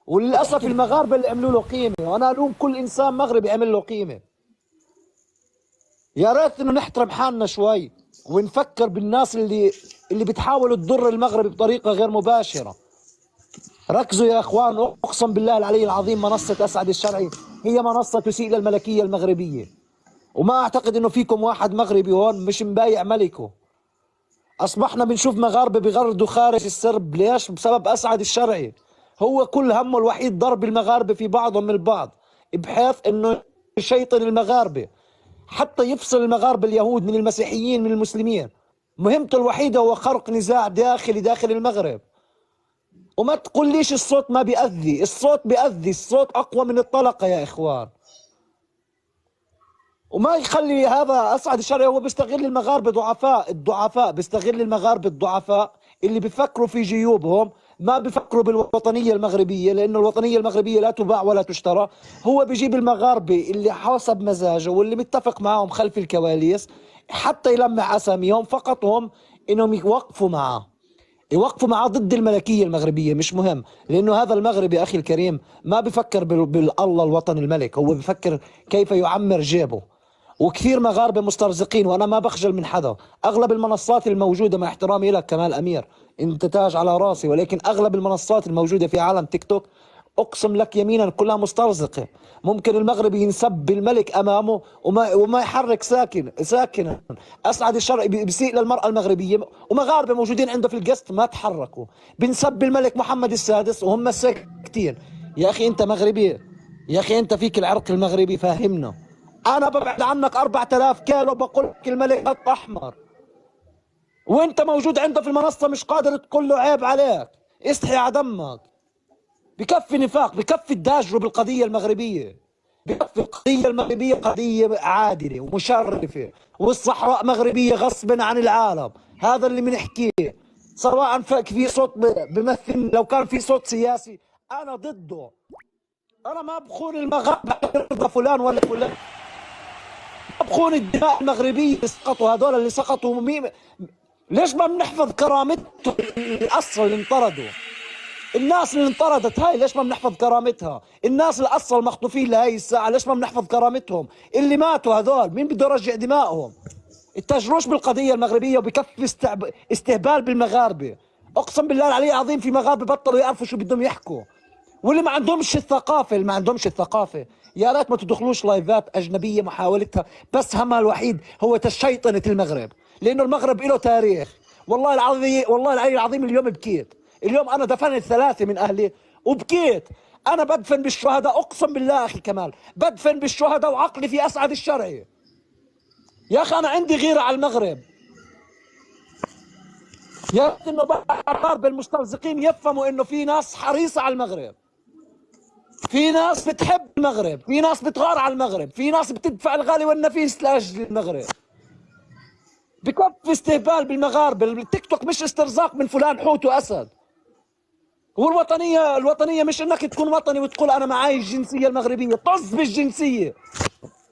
وللاسف المغاربه اللي عملوا له قيمه، وانا الوم كل انسان مغربي عمل له قيمه. يا ريت انه نحترم حالنا شوي ونفكر بالناس اللي بتحاول تضر المغرب بطريقه غير مباشره. ركزوا يا اخوان، اقسم بالله العلي العظيم منصه اسعد الشرعي هي منصه تسيء للملكيه المغربيه، وما اعتقد انه فيكم واحد مغربي هون مش مبايع ملكه. اصبحنا بنشوف مغاربه بغردوا خارج السرب، ليش؟ بسبب اسعد الشرعي. هو كل همه الوحيد ضرب المغاربه في بعضهم من البعض، بحيث انه يشيطن المغاربه حتى يفصل المغاربه اليهود من المسيحيين من المسلمين. مهمته الوحيده هو خرق نزاع داخلي داخل المغرب. وما تقوليش الصوت ما بيأذي، الصوت بيأذي، الصوت اقوى من الطلقه يا اخوان. وما يخلي هذا اسعد الشرعي هو بيستغل المغاربه الضعفاء بيستغل المغاربه الضعفاء اللي بيفكروا في جيوبهم، ما بيفكروا بالوطنيه المغربيه، لانه الوطنيه المغربيه لا تباع ولا تشترى. هو بيجيب المغاربه اللي حسب مزاجه واللي متفق معهم خلف الكواليس حتى يلمع اساميهم، فقط هم انهم يوقفوا معه ضد الملكيه المغربيه. مش مهم، لانه هذا المغربي اخي الكريم ما بفكر بالله الوطن الملك، هو بفكر كيف يعمر جيبه. وكثير مغاربه مسترزقين، وانا ما بخجل من حدا. اغلب المنصات الموجوده، مع احترامي لك كمال امير، انت تاج على راسي، ولكن اغلب المنصات الموجوده في عالم تيك توك اقسم لك يمينا كلها مسترزقه. ممكن المغربي ينسب بالملك امامه وما يحرك ساكنا. اسعد الشرعي بيسيء للمراه المغربيه، ومغاربه موجودين عنده في القسط ما تحركوا. بنسب الملك محمد السادس وهم ساكتين. يا اخي انت مغربي، يا اخي انت فيك العرق المغربي، فاهمنا. انا ببعد عنك 4000 كيلو بقول لك الملك خط احمر، وانت موجود عنده في المنصه مش قادر تقول له عيب عليك، استحي على دمك. بكفي نفاق، بكفي الداجروا بالقضيه المغربيه، بكفي القضيه المغربيه قضيه عادله ومشرفه، والصحراء مغربيه غصبا عن العالم. هذا اللي بنحكيه. سواء في صوت بمثل، لو كان في صوت سياسي انا ضده. انا ما بخون المغاربه يرضى فلان ولا فلان، بخون الدماء المغربيه اللي سقطوا، هذول اللي سقطوا ليش ما بنحفظ كرامتهم الاصل اللي انطردوا؟ الناس اللي انطردت هاي ليش ما بنحفظ كرامتها؟ الناس اللي اصلا مخطوفين لهي الساعه ليش ما بنحفظ كرامتهم؟ اللي ماتوا هذول مين بده يرجع دمائهم؟ التجروش بالقضيه المغربيه، وبكفي استهبال بالمغاربه. اقسم بالله العلي العظيم في مغاربه بطلوا يعرفوا شو بدهم يحكوا، واللي ما عندهمش الثقافه، اللي ما عندهمش الثقافه يا ريت ما تدخلوش لايفات اجنبيه محاولتها بس همها الوحيد هو تشيطنه المغرب، لانه المغرب له تاريخ. والله العظيم، والله العلي العظيم اليوم بكيت. اليوم انا دفنت 3 من اهلي وبكيت. انا بدفن بالشهداء، اقسم بالله اخي كمال بدفن بالشهداء وعقلي في اسعد الشرعي. يا اخي انا عندي غيره على المغرب. يا ريت انه المغاربه المسترزقين يفهموا انه في ناس حريصه على المغرب، في ناس بتحب المغرب، في ناس بتغار على المغرب، في ناس بتدفع الغالي والنفيس لاجل المغرب. بكفي استهبال بالمغاربه. التيك توك مش استرزاق من فلان حوت واسد. الوطنيه مش انك تكون وطني وتقول انا معاي الجنسيه المغربيه، طز بالجنسيه.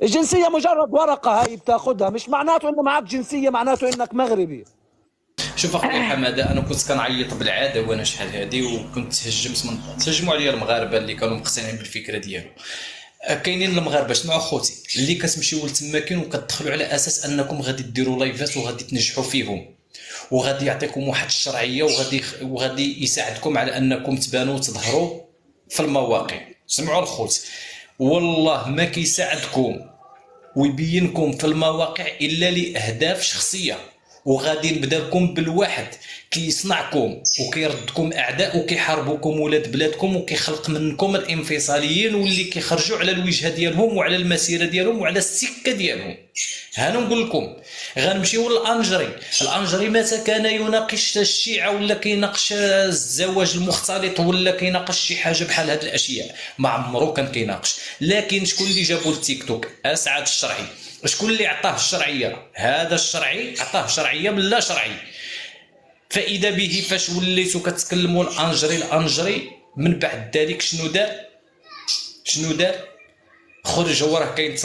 الجنسيه مجرد ورقه هاي بتاخذها، مش معناته انه معك جنسيه معناته انك مغربي. شوف اخويا حماده، انا كنت كنعيط بالعاده وانا شحال هادي، وكنت تهجموا عليا المغاربه اللي كانوا مقتنعين بالفكره ديالو. كاينين المغاربه اسمعوا خوتي اللي كتمشيو لتماكن وكتدخلوا على اساس انكم غادي ديروا لايفات وغادي تنجحوا فيهم، وغادي يعطيكم واحد الشرعيه، وغادي يساعدكم على انكم تبانوا وتظهروا في المواقع. سمعوا الخوت، والله ما كيساعدكم ويبينكم في المواقع الا لاهداف شخصيه، وغادي نبدا لكم بالواحد كيصنعكم وكيردكم اعداء وكيحاربوكم ولاد بلادكم وكيخلق منكم الانفصاليين واللي كيخرجوا على الوجهه ديالهم وعلى المسيره ديالهم وعلى السكه ديالهم. هانا نقول لكم غنمشيو الانجري متى كان يناقش الشيعه ولا كيناقش الزواج المختلط ولا كيناقش شي حاجه بحال هاد الاشياء، ما عمرو كان كيناقش. لكن شكون اللي جابوا للتيك توك؟ اسعد الشرعي. شكون اللي عطاه الشرعيه؟ هذا الشرعي عطاه شرعيه من لا شرعي. فاذا به فاش وليتوا كتكلموا الانجري من بعد ذلك شنو دار؟ خرج هو راه كاين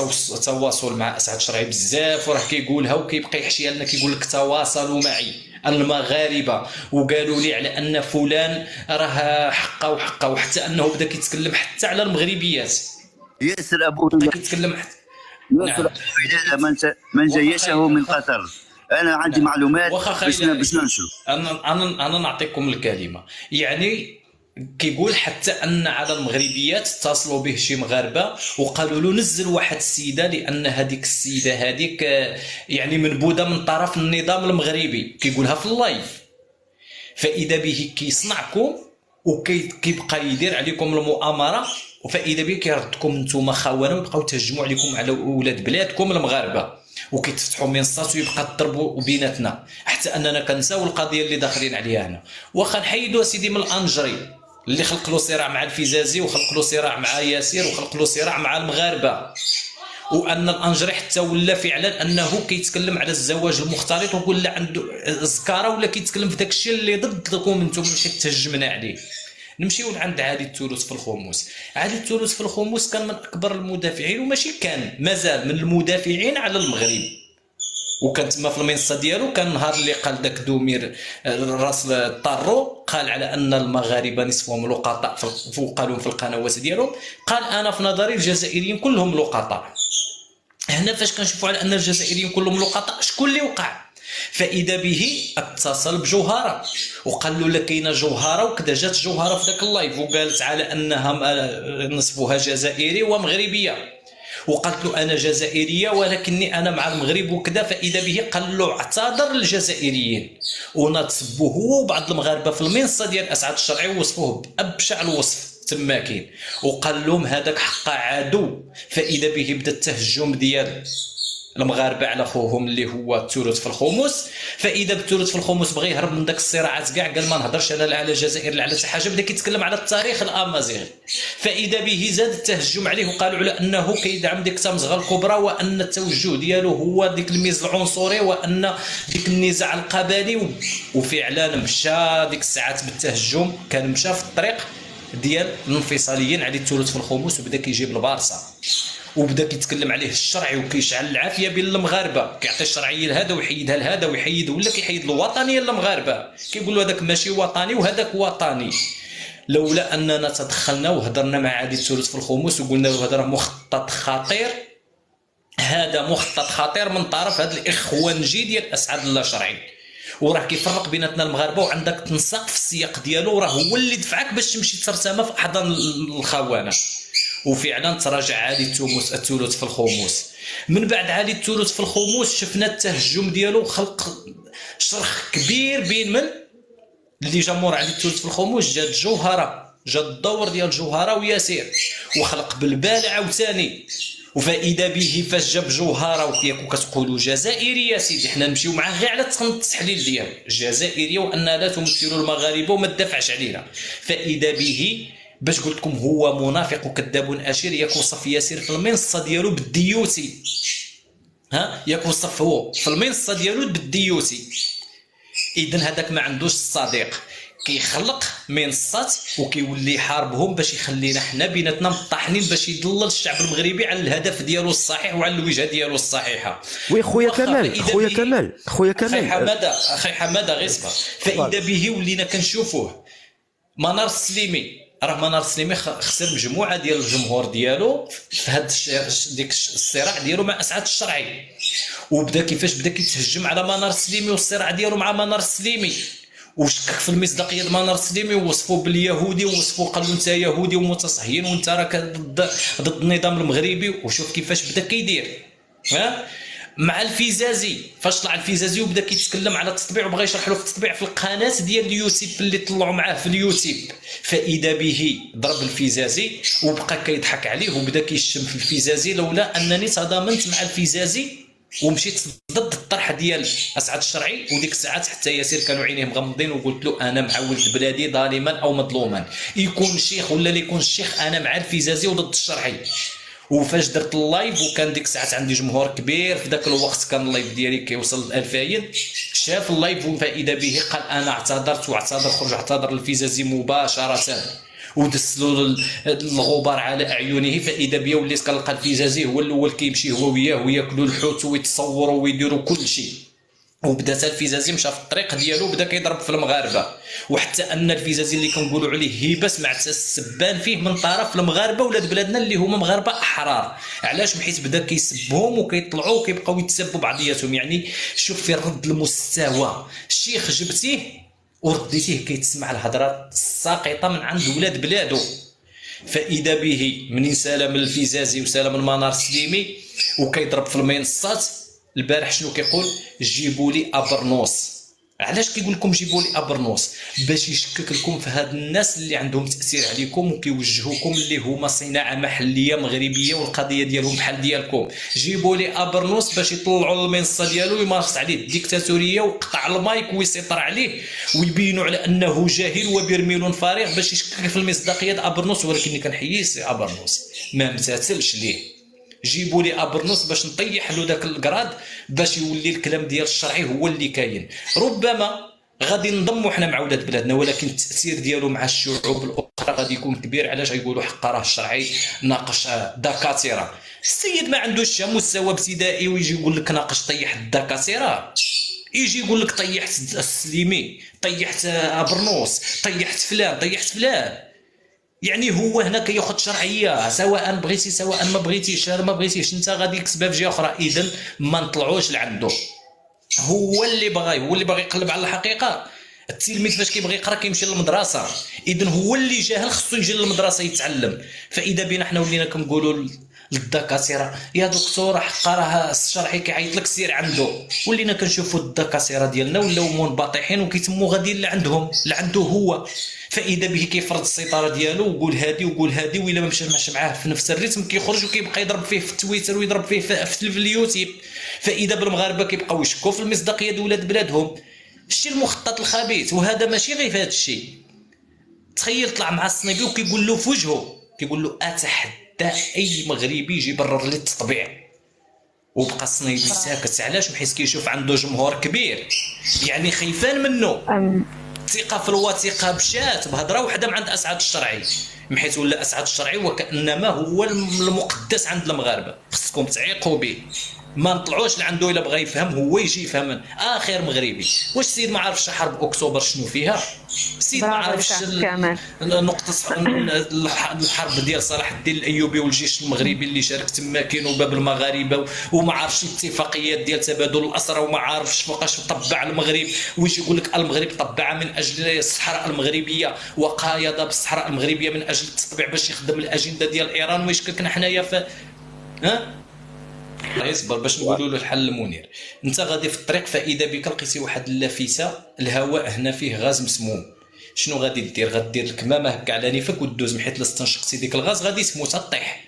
تواصل مع اسعد الشرعي بزاف، وراه كيقولها وكيبقى يحشيها لنا كيقول لك تواصلوا معي. المغاربه وقالوا لي على ان فلان راه حقه وحقه، وحتى انه بدا كيتكلم حتى على المغربيات، ياسر ابو بدا كيتكلم حتى. ياسر نعم. من واخا جيشه من خاي- قطر. انا عندي نعم. معلومات واخا باش خايله، ننشر. انا نعطيكم الكلمه. يعني كيقول حتى ان على المغربيات اتصلوا به شي مغاربه وقالوا له نزل واحد السيده، لان هذيك السيده هذيك يعني منبوذه من طرف النظام المغربي، كيقولها في اللايف. فاذا به كيصنعكم وكيبقى يدير عليكم المؤامره، وفاذا به كيردكم نتوما خونه ويبقاو تهجموا عليكم على اولاد بلادكم المغاربه، وكيتفتحوا منصات ويبقى تضربوا بيناتنا حتى اننا كنساو القضيه اللي داخلين عليها هنا. واخا نحيدوا سيدي من الانجري اللي خلق له صراع مع الفيزازي وخلق له صراع مع ياسير وخلق له صراع مع المغاربه، وان الانجري حتى ولا فعلا انه كيتكلم على الزواج المختلط ولا عنده زكاره، ولا كيتكلم في داك الشيء اللي ضدكم انتم ماشي تهجمنا عليه. نمشيو لعند علي التولوس في الخموس. علي التولوس في الخموس كان من اكبر المدافعين، وماشي كان، مازال من المدافعين على المغرب، وكان تما في المنصه ديالو. كان النهار اللي قال داك دومير راس طارو قال على ان المغاربه نصفهم لقطاء، وقالوا في القنوات ديالهم قال انا في نظري الجزائريين كلهم لقطاء. هنا فاش كنشوفوا على ان الجزائريين كلهم لقطاء، شكون اللي وقع؟ فاذا به اتصل بجوهره وقال له لا كاينه جوهره وكذا. جات جوهره في ذاك اللايف وقالت على انها نصفها جزائري ومغربيه، وقالت له انا جزائريه ولكني انا مع المغرب وكذا. فاذا به قال له اعتذر للجزائريين، ونتصبوا هو وبعض المغاربه في المنصه ديال اسعد الشرعي ووصفوه بابشع الوصف تماكين، وقال لهم هذاك حق عدو. فاذا به بدا التهجم ديال المغاربه على خوهم اللي هو التورث في الخموس. فاذا بالتورث في الخموس بغى يهرب من داك الصراعات كاع، قال ما نهضرش انا لا على الجزائر لا على حتى حاجه، بدا كيتكلم على التاريخ الامازيغي. فاذا به زاد التهجم عليه وقالوا على انه كيدعم ديك تمزغه الكبرى، وان التوجه ديالو هو ديك الميز العنصري، وان ديك النزاع القبلي. وفعلا مشى ديك الساعات بالتهجم، كان مشى في الطريق ديال الانفصاليين على التورث في الخموس، وبدا كيجيب البارصه وبدا كيتكلم عليه الشرعي وكيشعل العافيه بين المغاربه، كيعطي الشرعيه لهذا ويحيدها لهذا ويحيد، ولا كيحيد الوطنيه للمغاربه، كيقول له هذاك ماشي وطني وهذاك وطني. لولا اننا تدخلنا وهضرنا مع عادي الثلث في الخموس وقلنا له هذا راه مخطط خطير، هذا مخطط خطير من طرف هاد الاخوانجي ديال اسعد الله شرعي، وراه كيفرق بيناتنا المغاربه، وعندك تنساق في السياق ديالو، راه هو اللي دفعك باش تمشي ترسم في احضان الخونه. وفعلا تراجع عالي الثلث في الخموس. من بعد عالي الثلث في الخموس شفنا التهجم ديالو، خلق شرخ كبير بين من اللي جمهور علي الثلث في الخموس. جات جوهره، جات الدور ديال جوهره وياسير، وخلق بالبال عاوتاني. وفائده به فاش جاب جوهره وياكو كتقولوا جزائريه سيدي، حنا نمشيو معاه غير على التحليل ديالو جزائريه، وان لا تمثل المغاربه وما تدافعش علينا. فائده به باش قلت لكم هو منافق وكذاب اشير، ياك وصف ياسير في المنصه ديالو بالديوتي، ياك وصف هو في المنصه ديالو بالديوتي. اذا هذاك ما عندوش الصديق، كيخلق منصات وكيولي يحاربهم باش يخلينا حنا بيناتنا مطاحنين، باش يضلل الشعب المغربي على الهدف ديالو الصحيح وعلى الوجهه ديالو الصحيحه. وي خويا كمال، خويا كمال اخي حماده غير صبر. فاذا به ولينا كنشوفوه منار السليمي، راه منار السليمي خسر مجموعه ديال الجمهور ديالو في هذا ديك الصراع ديالو مع اسعد الشرعي، وبدا كيفاش بدا كيتهجم على منار السليمي والصراع ديالو مع منار السليمي، وشكك في المصداقيه ديال منار السليمي، ووصفوه باليهودي، ووصفوه قال له انت يهودي ومتصهين وانت راك ضد النظام المغربي. وشوف كيفاش بدا كيدير مع الفيزازي. فاش طلع الفيزازي وبدا كيتكلم على التطبيع وبغى يشرح له في التطبيع في القناه ديال اليوتيوب اللي طلعوا معاه في اليوتيوب. فاذا به ضرب الفيزازي وبقى كيضحك عليه وبدا كيشتم في الفيزازي، لولا انني تضامنت مع الفيزازي ومشيت ضد الطرح ديال اسعد الشرعي. وديك الساعات حتى ياسير كانوا عينيه مغمضين، وقلت له انا مع ولد بلادي ظالما او مظلوما، يكون الشيخ ولا لا يكون الشيخ، انا مع الفيزازي وضد الشرعي. وفاش درت اللايف وكان ديك الساعات عندي جمهور كبير، في ذاك الوقت كان اللايف ديالي كيوصل ل 2000، شاف اللايف فاذا به قال انا اعتذرت، واعتذر خرج اعتذر للفيزازي مباشره، ودسلوا الغبار على اعينه. فاذا بيا وليت كنلقى الفيزازي هو الاول كيمشي هو وياه وياكلوا الحوت ويتصوروا ويديروا كل شيء. وبدا الفيزازي مشى في الطريق ديالو بدا كيضرب في المغاربه، وحتى ان الفيزازي اللي كنقولوا عليه هيبه سمعت السبان فيه من طرف المغاربه ولاد بلادنا اللي هما مغاربه احرار. علاش؟ بحيث بدا كيسبهم وكيطلعوا وكيبقاو يتسبوا بعضياتهم. يعني شوف في الرد المستوى، الشيخ جبتيه ورديتيه كيتسمع الهضره الساقطه من عند ولاد بلادو. فاذا به منين سلام الفيزازي وسلام المنار السليمي وكيضرب في المنصات البارح شنو كيقول؟ جيبوا لي ابرنوس. علاش كيقول لكم جيبوا لي ابرنوس؟ باش يشكك لكم في هاد الناس اللي عندهم تاثير عليكم وكيوجهوكم اللي هما صناعه محليه مغربيه والقضيه ديالهم بحال ديالكم. جيبوا لي ابرنوس باش يطلعوا المنصه ديالو ويمارس عليه الديكتاتوريه ويقطع المايك ويسيطر عليه ويبينوا على انه جاهل وبرميل فارغ باش يشكك في المصداقيه ابرنوس. ولكن كنحيي ابرنوس ما امتثلش ليه. جيبوا لي ابرنوس باش نطيح له داك الكراد باش يولي الكلام ديال الشرعي هو اللي كاين. ربما غادي نضموا حنا مع ولاد بلادنا، ولكن التاثير ديالو مع الشعوب الاخرى غادي يكون كبير. علاش غيقولوا حق راه الشرعي ناقش دكاتره؟ السيد ما عندوش مستوى ابتدائي ويجي يقول لك ناقش طيح الدكاتره، يجي يقول لك طيحت السليمي، طيحت ابرنوس، طيحت فلان، طيحت فلان. يعني هو هنا كياخذ شرعيه سواء بغيتي سواء ما بغيتيش. ما بغيتيش انت غادي يكسبها في جهه اخرى. اذا ما نطلعوش لعنده، هو اللي باغي يقلب على الحقيقه. التلميذ فاش كيبغي يقرا كيمشي للمدرسه، اذا هو اللي جاهل خصو يجي للمدرسه يتعلم. فاذا بينا حنا ولينا كنقولوا للدكاتره يا دكتور حق راه الشرعي كيعيط لك سير عنده، ولينا كنشوفوا الدكاتره ديالنا ولاو منبطحين وكيتموا غاديين لعندهم لعنده هو. فاذا به كيفرض السيطره ديالو وقول هادي وقول هادي، وإلا ما مشاش معاه في نفس الريتم كيخرج وكيبقى يضرب فيه في التويتر ويضرب فيه في اليوتيوب. فاذا بالمغاربه كيبقاو يشكوا في المصداقيه ديال ولاد بلادهم. الشيء المخطط الخبيث. وهذا ماشي غير في هذا الشيء. تخيل طلع مع الصنيبي وكيقول له في وجهه، كيقول له اتحدى اي مغربي يجي يبرر لي التطبيع. وبقى الصنيبي ساكت. علاش؟ بحيث كيشوف عنده جمهور كبير يعني خايفان منه. الثقه في الوثيقه مشات بهضره وحده من عند اسعد الشرعي، بحيث ولا اسعد الشرعي وكانما هو المقدس عند المغاربه. خصكم تعيقوا به، ما نطلعوش لعنده. الا بغى يفهم هو يجي يفهم اخر مغربي. واش السيد ما عارفش حرب اكتوبر شنو فيها؟ السيد ما عارفش نقطه الحرب ديال صلاح الدين الايوبي والجيش المغربي اللي شارك تما كاين باب المغاربه، وما عارفش الاتفاقيات ديال تبادل الاسرى، وما عارفش فوقاش طبع المغرب. ويجي يقول لك المغرب طبع من اجل الصحراء المغربيه وقايض بالصحراء المغربيه من اجل التطبيع باش يخدم الاجنده ديال ايران ويشككنا حنايا في الله يصبر باش نقولوا له الحل المنير. انت غادي في الطريق فاذا بك لقيتي واحد اللافته، الهواء هنا فيه غاز مسموم. شنو غادي دير؟ غدير الكمامه هكا على نفك وتدوز، من حيث لا استنشقتي ديك الغاز غادي تموت طيح.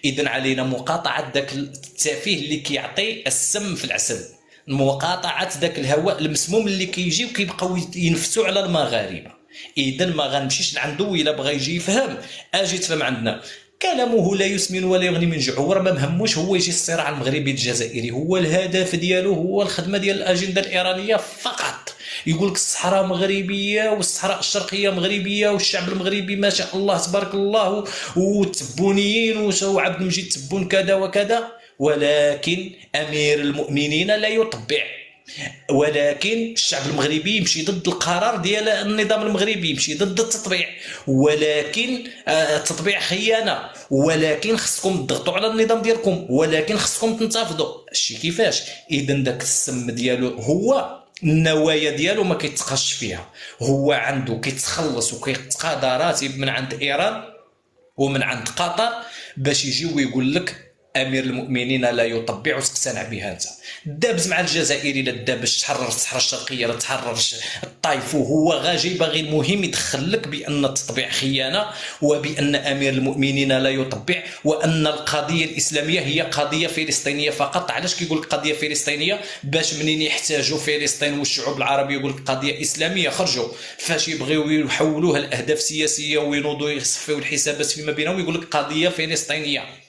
اذا علينا مقاطعه داك التافه اللي كيعطي السم في العسل، مقاطعه داك الهواء المسموم اللي كيجي وكيبقاو ينفسوا على المغاربه. اذا ما غنمشيش لعنده الا بغى يجي يفهم. اجي تفهم عندنا كلامه لا يسمن ولا يغني من جوع. ما مهموش هو يجي الصراع المغربي الجزائري، هو الهدف ديالو هو الخدمه ديال الاجنده الايرانيه فقط. يقول لك الصحراء مغربيه والصحراء الشرقيه مغربيه والشعب المغربي ما شاء الله تبارك الله والتبونيين وعبد المجيد تبون كذا وكذا. ولكن امير المؤمنين لا يطبع، ولكن الشعب المغربي يمشي ضد القرار ديال النظام المغربي، يمشي ضد التطبيع. ولكن التطبيع خيانه، ولكن خصكم تضغطوا على النظام ديالكم، ولكن خصكم تنتفضوا. الشيء كيفاش؟ اذا داك السم ديالو هو النوايا ديالو ما كيتقاش فيها. هو عنده كيتخلص وكيتقاضى راتب من عند ايران ومن عند قطر باش يجي ويقول لك امير المؤمنين لا يطبع وتقتنع بها. انت دابز مع الجزائري لا دابش تحرر الصحراء الشرقيه لا تحرر الطائف، وهو غاجي باغي المهم يدخل لك بان التطبيع خيانه وبان امير المؤمنين لا يطبع وان القضيه الاسلاميه هي قضيه فلسطينيه فقط. علاش كيقول لك قضيه فلسطينيه؟ باش منين يحتاجوا فلسطين والشعوب العربيه يقول لك قضيه اسلاميه خرجوا. فاش يبغيو يحولوها لاهداف سياسيه وينوضوا يصفيوا الحسابات فيما بينهم يقول لك قضيه فلسطينيه.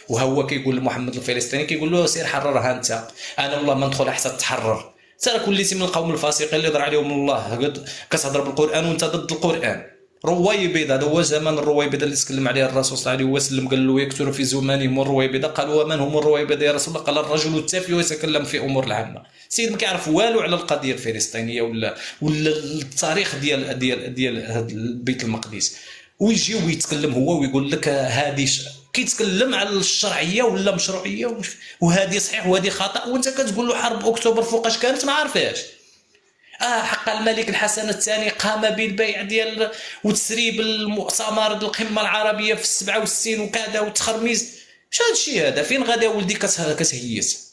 وهو كيقول لمحمد الفلسطيني كيقول له سير حررها انت، انا والله ما ندخل حتى تحرر. ترى كليتي من القوم الفاسقين اللي ضر عليهم الله كتهضر بالقران وانت ضد القران. رويبض، هذا هو زمان الرويبض اللي تكلم عليه الرسول صلى الله عليه وسلم، قال له يكثر في زمانهم الرويبض. قال ومن هم الرويبض يا رسول الله؟ قال الرجل التافه يتكلم في امور العامه. السيد ما كيعرف والو على القضيه الفلسطينيه ولا التاريخ ديال بيت المقدس، ويجي ويتكلم هو ويقول لك هذه كيتكلم على الشرعيه ولا مشروعيه وهذه صحيح وهذه خطا، وانت كتقول له حرب اكتوبر فوقاش كانت ما عارفاش. حق الملك الحسن الثاني قام بالبيع ديال وتسريب المؤتمر القمه العربيه في 67 وكذا وتخرميز. اش هذا الشيء هذا؟ فين غادا ولدي كتهيس؟